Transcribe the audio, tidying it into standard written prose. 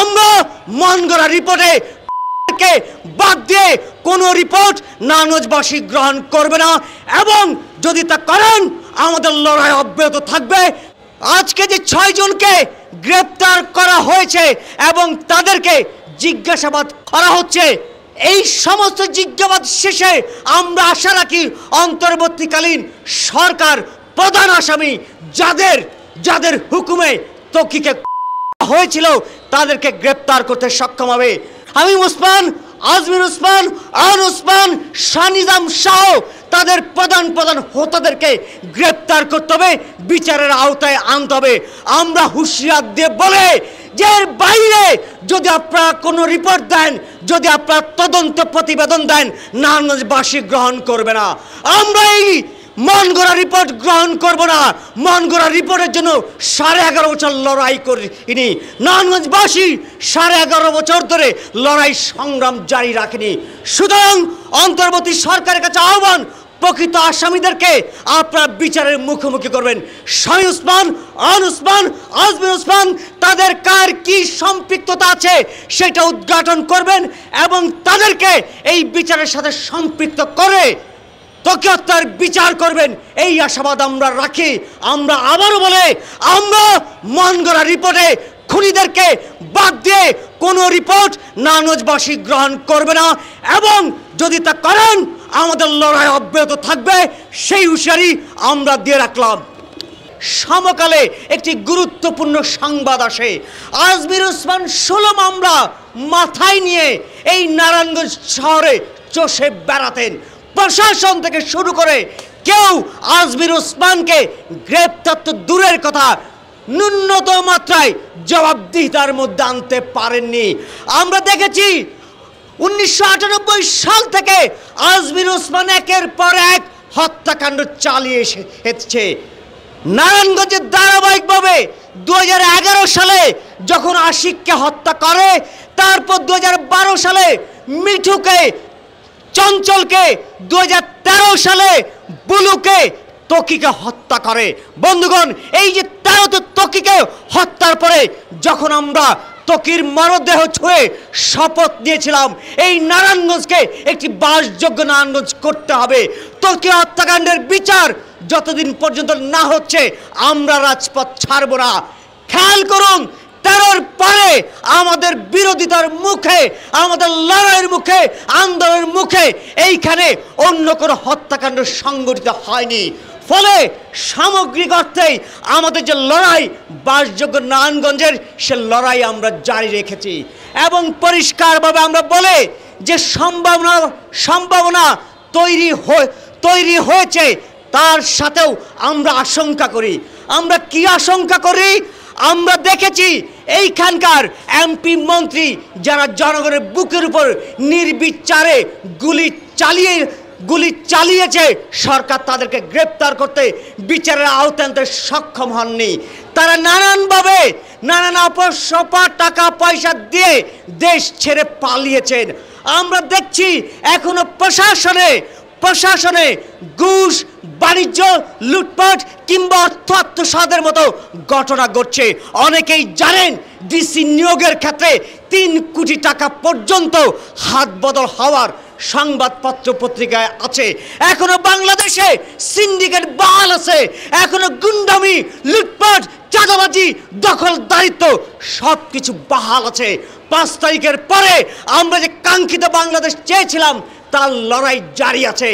আমরা মন গড়া রিপোর্টে কে বাদ দিয়ে কোনো রিপোর্ট নারায়ণগঞ্জবাসী গ্রহণ করবে না এবং যদি তা করেন আমাদের লড়াই অব্যাহত থাকবে। আজকে যে 6 জনকে গ্রেপ্তার করা হয়েছে এবং তাদেরকে জিজ্ঞাসাবাদ করা হচ্ছে, এই সমস্ত জিজ্ঞাসাবাদ শেষে আমরা আশা রাখি অন্তর্বর্তীকালীন সরকার প্রধান আসামি যাদের হুকুমে তৌকিকে হয়েছিল তাদেরকে গ্রেপ্তার করতে সক্ষম হবে। আমি ওসমান, আজমির ওসমান, আন ওসমান, শাহনিজাম শাহ তাদের প্রধান হোতাদেরকে গ্রেপ্তার করতে হবে, বিচারের আওতায় আনতে হবে। আমরা হুঁশিয়ার দিয়ে বলে যে এর বাইরে যদি আপনারা কোনো রিপোর্ট দেন, যদি আপনারা তদন্ত প্রতিবেদন দেন, নারায়ণগঞ্জবাসী গ্রহণ করবে না। আমরা এই মন গড়া রিপোর্ট গ্রহণ করব না। মন গড়া রিপোর্টের জন্য 11.5 বছর লড়াই করিনি। নারায়ণগঞ্জবাসী 11.5 বছর ধরে লড়াই সংগ্রাম জারি রাখেনি। সুতরাং অন্তর্বর্তী সরকারের কাছে আহ্বান, প্রকৃত আসামিদেরকে আপনারা বিচারের মুখোমুখি করবেন। শাহীন ওসমান, আন ওসমান, আজমির ওসমান তাদের কার কি সম্পৃক্ততা আছে সেটা উদ্ঘাটন করবেন এবং তাদেরকে এই বিচারের সাথে সম্পৃক্ত করে তৌকি হত্যার বিচার করবেন, এই আশাবাদ আমরা রাখি। আমরা আবারও বলে আমরা মন গড়া রিপোর্টে খুনিদেরকে বাদ দিয়ে কোনো রিপোর্ট নারায়ণগঞ্জবাসী গ্রহণ করবে না এবং যদি তা করেন আমাদের লড়াই অব্যাহত থাকবে, সেই হুঁশিয়ারি আমরা দিয়ে রাখলাম। সমকালে একটি গুরুত্বপূর্ণ সংবাদ আসে। আজমির ওসমান 16 মামলা মাথায় নিয়ে এই নারায়ণগঞ্জ শহরে চষে বেড়াতেন। প্রশাসন থেকে শুরু করে কেউ আজমির ওসমানকে গ্রেপ্তার তো দূরের কথা, ন্যূনতম মাত্রায় জবাবদিহিতার মধ্যে আনতে পারেননি। আমরা দেখেছি 1998 সাল থেকে আজমির ওসমান একের পর এক হত্যাকাণ্ড চালিয়ে এসেছে। নারায়ণগঞ্জে ধারাবাহিকভাবে 2011 সালে যখন আশিককে হত্যা করে, তারপর 2012 সালে মিঠুকে, চঞ্চলকে, 2013 সালে বুলুকে, তৌকিকে হত্যা করে। বন্ধুগণ, এই যে 13তে তৌকিকে হত্যার পরে যখন আমরা তৌকির মরদেহ ছুঁয়ে শপথ নিয়েছিলাম এই নারায়ণগঞ্জকে একটি বাসযোগ্য নারায়ণগঞ্জ করতে হবে, তৌকি হত্যাকাণ্ডের বিচার যতদিন পর্যন্ত না হচ্ছে আমরা রাজপথ ছাড়ব না। খেয়াল করুন, 13 পরে আমাদের বিরোধিতার মুখে, আমাদের লড়াইয়ের মুখে, আন্দোলনের মুখে এইখানে অন্য কোনো হত্যাকাণ্ড সংগঠিত হয়নি। ফলে সামগ্রিক অর্থেই আমাদের যে লড়াই বাসযোগ্য নারায়ণগঞ্জের, সে লড়াই আমরা জারি রেখেছি এবং পরিষ্কারভাবে আমরা বলে যে সম্ভাবনা তৈরি হয়েছে, তার সাথেও আমরা আশঙ্কা করি। আমরা কি আশঙ্কা করি? আমরা দেখেছি এইখানকার এমপি মন্ত্রী যারা জনগণের বুকের উপর নির্বিচারে গুলি চালিয়েছে, সরকার তাদেরকে গ্রেপ্তার করতে, বিচারের আওতায় আনতে সক্ষম হননি। তারা নানানভাবে নানান অপসপা টাকা পয়সা দিয়ে দেশ ছেড়ে পালিয়েছেন। আমরা দেখছি এখনো প্রশাসনে ঘুষ, বাণিজ্য, লুটপাট কিংবা অর্থ আত্মসাতের মতো ঘটনা ঘটছে। অনেকেই জানেন ডিসি নিয়োগের ক্ষেত্রে 3 কোটি টাকা পর্যন্ত হাত বদল হওয়ার সংবাদপত্র পত্রিকায় আছে। এখনো বাংলাদেশে সিন্ডিকেট বহাল আছে, এখনো গুন্ডামি, লুটপাট, চাঁদাবাজি, দখলদারিত্ব সবকিছু বহাল আছে। 5 তারিখের পরে আমরা যে কাঙ্ক্ষিত বাংলাদেশ চেয়েছিলাম তার লড়াই জারি আছে।